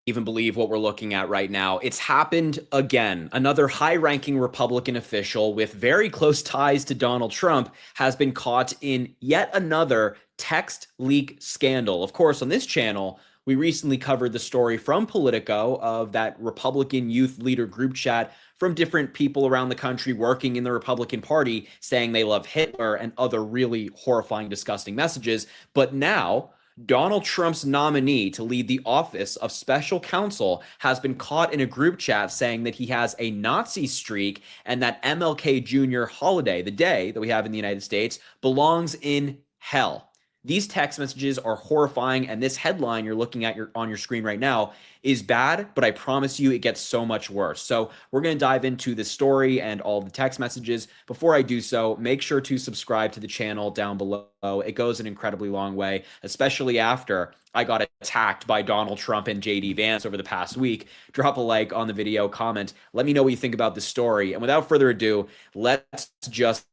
Even believe what we're looking at right now. It's happened again. Another high ranking Republican official with very close ties to Donald Trump has been caught in yet another text leak scandal. Of course, on this channel, we recently covered the story from Politico of that Republican youth leader group chat from different people around the country working in the Republican Party saying they love Hitler and other really horrifying, disgusting messages. But now, Donald Trump's nominee to lead the office of special counsel has been caught in a group chat saying that he has a Nazi streak and that MLK Jr. holiday, the day that we have in the United States, belongs in hell. These text messages are horrifying, and this headline you're looking at on your screen right now is bad, but I promise you it gets so much worse. So we're going to dive into the story and all the text messages. Before I do so, make sure to subscribe to the channel down below. It goes an incredibly long way, especially after I got attacked by Donald Trump and JD Vance over the past week. Drop a like on the video, comment, let me know what you think about the story. And without further ado, let's just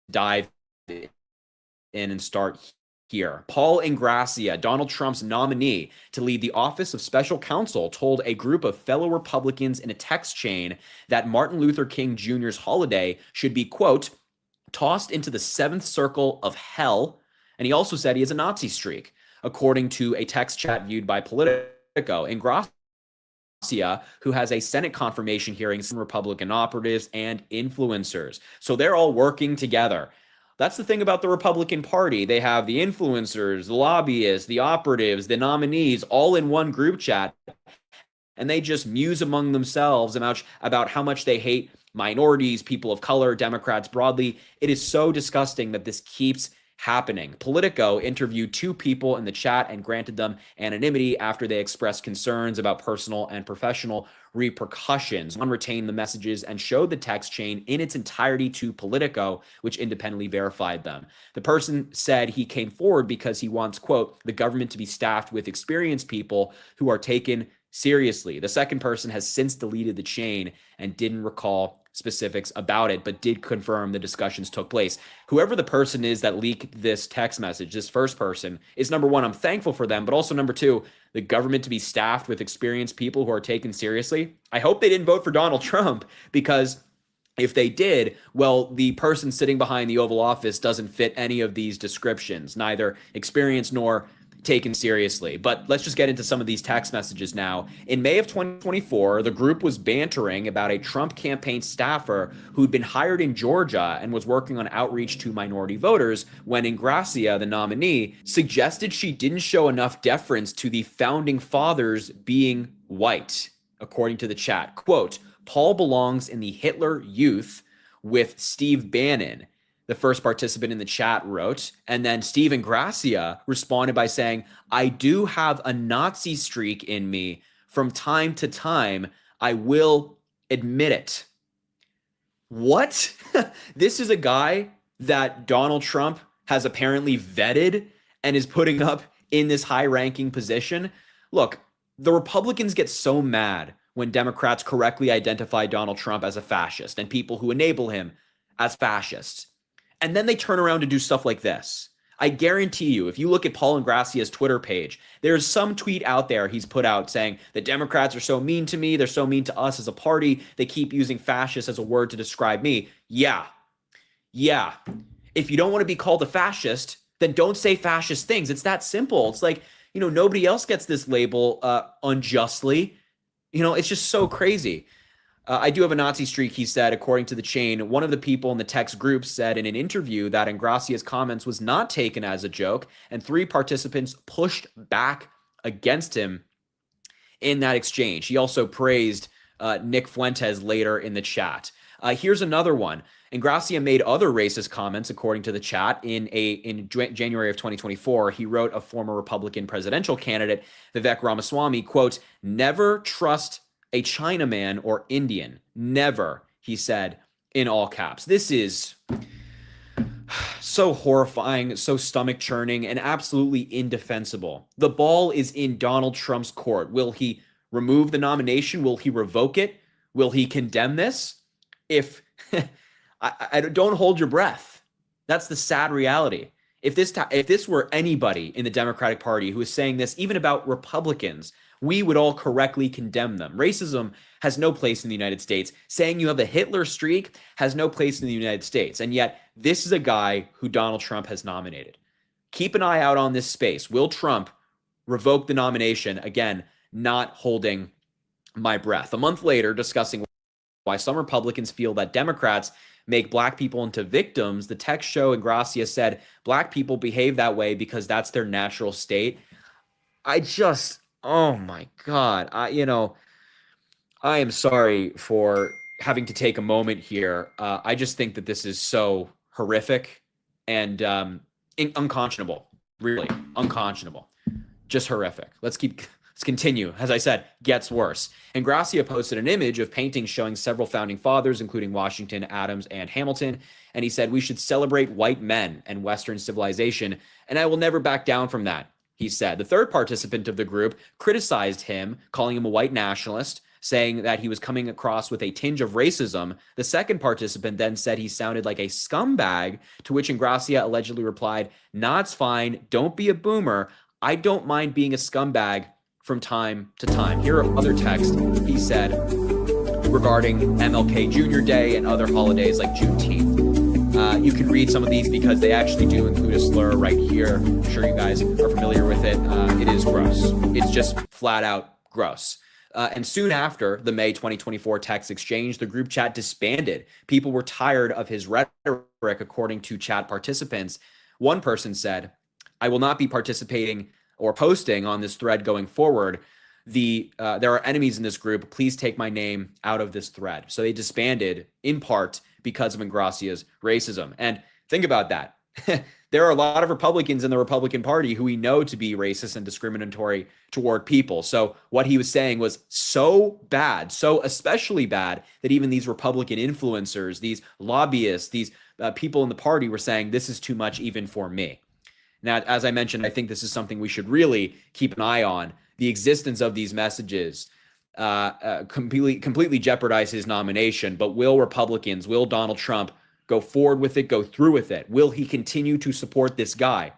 dive in and start here. Paul Ingrassia, Donald Trump's nominee to lead the Office of Special Counsel, told a group of fellow Republicans in a text chain that Martin Luther King Jr.'s holiday should be, quote, tossed into the seventh circle of hell. And he also said he has a Nazi streak, according to a text chat viewed by Politico. Ingrassia, who has a Senate confirmation hearing, some Republican operatives and influencers. So they're all working together. That's the thing about the Republican Party. They have the influencers, the lobbyists, the operatives, the nominees all in one group chat, and they just muse among themselves about how much they hate minorities, people of color, Democrats broadly. It is so disgusting that this keeps happening. Politico interviewed two people in the chat and granted them anonymity after they expressed concerns about personal and professional repercussions. One retained the messages and showed the text chain in its entirety to Politico, which independently verified them. The person said he came forward because he wants, quote, the government to be staffed with experienced people who are taken seriously. The second person has since deleted the chain and didn't recall specifics about it, but did confirm the discussions took place. Whoever the person is that leaked this text message, this first person, is number one, I'm thankful for them, but also number two, the government to be staffed with experienced people who are taken seriously. I hope they didn't vote for Donald Trump, because if they did, well, the person sitting behind the Oval Office doesn't fit any of these descriptions, neither experienced nor taken seriously. But let's just get into some of these text messages now. In May of 2024, the group was bantering about a Trump campaign staffer who'd been hired in Georgia and was working on outreach to minority voters when Ingrassia, the nominee, suggested she didn't show enough deference to the founding fathers being white. According to the chat, quote, Paul belongs in the Hitler Youth with Steve Bannon, the first participant in the chat wrote. And then Steve Ingrassia responded by saying, I do have a Nazi streak in me from time to time. I will admit it. What? This is a guy that Donald Trump has apparently vetted and is putting up in this high-ranking position. Look, the Republicans get so mad when Democrats correctly identify Donald Trump as a fascist and people who enable him as fascists. And then they turn around to do stuff like this. I guarantee you, if you look at Paul Ingrassia's Twitter page, there's some tweet out there he's put out saying the Democrats are so mean to me. They're so mean to us as a party. They keep using fascist as a word to describe me. Yeah. If you don't want to be called a fascist, then don't say fascist things. It's that simple. It's like, nobody else gets this label unjustly. It's just so crazy. I do have a Nazi streak, he said, according to the chain. One of the people in the text group said in an interview that Ingrassia's comments was not taken as a joke, and three participants pushed back against him in that exchange. He also praised Nick Fuentes later in the chat. Here's another one. Ingrassia made other racist comments, according to the chat. In January of 2024, he wrote a former Republican presidential candidate, Vivek Ramaswamy, quote, never trust a Chinaman or Indian. Never, he said in all caps. This is so horrifying, so stomach churning, and absolutely indefensible. The ball is in Donald Trump's court. Will he remove the nomination? Will he revoke it? Will he condemn this? If I don't hold your breath. That's the sad reality. If this were anybody in the Democratic Party who is saying this, even about Republicans, we would all correctly condemn them. Racism has no place in the United States. Saying you have a Hitler streak has no place in the United States. And yet, this is a guy who Donald Trump has nominated. Keep an eye out on this space. Will Trump revoke the nomination? Again, not holding my breath. A month later, discussing why some Republicans feel that Democrats make Black people into victims, the tech show Ingrassia said Black people behave that way because that's their natural state. Oh my God. I am sorry for having to take a moment here. I just think that this is so horrific and unconscionable, really unconscionable, just horrific. Let's continue. As I said, gets worse. Ingrassia posted an image of paintings showing several founding fathers, including Washington, Adams, and Hamilton. And he said, we should celebrate white men and Western civilization. And I will never back down from that, he said. The third participant of the group criticized him, calling him a white nationalist, saying that he was coming across with a tinge of racism. The second participant then said he sounded like a scumbag, to which Ingrassia allegedly replied, nah, it's fine. Don't be a boomer. I don't mind being a scumbag from time to time. Here are other texts he said regarding MLK Jr. Day and other holidays like Juneteenth. You can read some of these because they actually do include a slur right here. I'm sure you guys are familiar with it. It is gross. It's just flat out gross. And soon after the May 2024 text exchange, the group chat disbanded. People were tired of his rhetoric, according to chat participants. One person said, I will not be participating or posting on this thread going forward. There are enemies in this group. Please take my name out of this thread. So they disbanded in part because of Ingrassia's racism. And think about that. There are a lot of Republicans in the Republican Party who we know to be racist and discriminatory toward people. So what he was saying was so bad, so especially bad, that even these Republican influencers, these lobbyists, these people in the party were saying, this is too much even for me. Now, as I mentioned, I think this is something we should really keep an eye on. The existence of these messages completely jeopardize his nomination. But will Republicans, will Donald Trump go forward with it, go through with it? Will he continue to support this guy?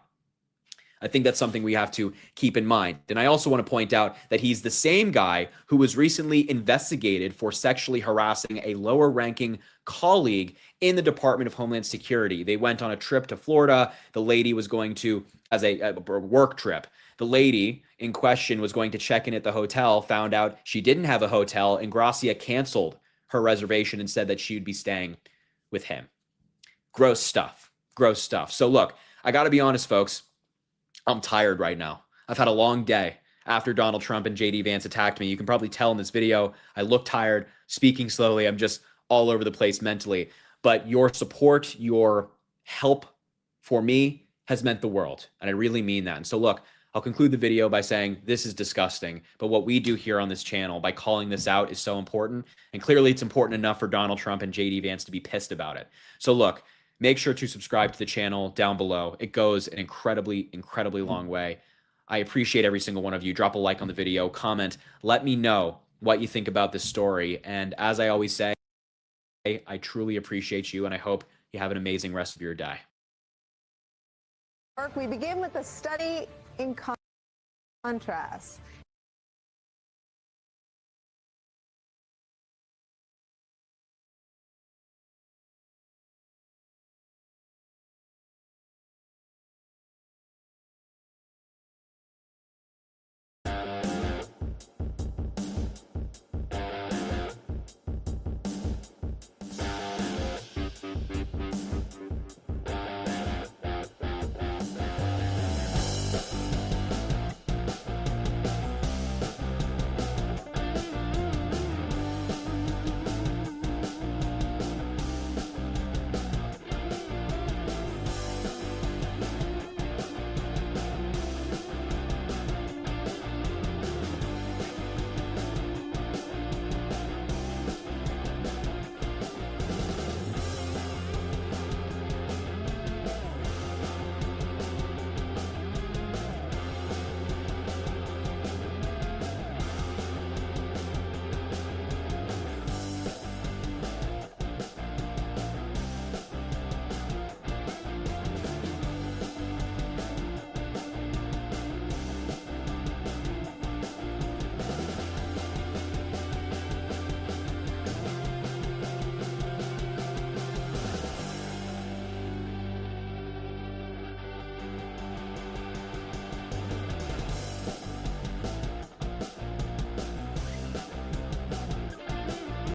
I think that's something we have to keep in mind. And I also want to point out that he's the same guy who was recently investigated for sexually harassing a lower-ranking colleague in the Department of Homeland Security. They went on a trip to Florida. The lady was going to, as a work trip, the lady in question was going to check in at the hotel, found out she didn't have a hotel, and Ingrassia canceled her reservation and said that she would be staying with him. Gross stuff. Gross stuff. So look, I got to be honest, folks. I'm tired right now. I've had a long day after Donald Trump and JD Vance attacked me. You can probably tell in this video, I look tired, speaking slowly. I'm just all over the place mentally. But your support, your help for me has meant the world. And I really mean that. And so look, I'll conclude the video by saying this is disgusting. But what we do here on this channel by calling this out is so important. And clearly it's important enough for Donald Trump and JD Vance to be pissed about it. So look, make sure to subscribe to the channel down below. It goes an incredibly, incredibly long way. I appreciate every single one of you. Drop a like on the video, comment, let me know what you think about this story. And as I always say, I truly appreciate you, and I hope you have an amazing rest of your day. We begin with a study in contrast.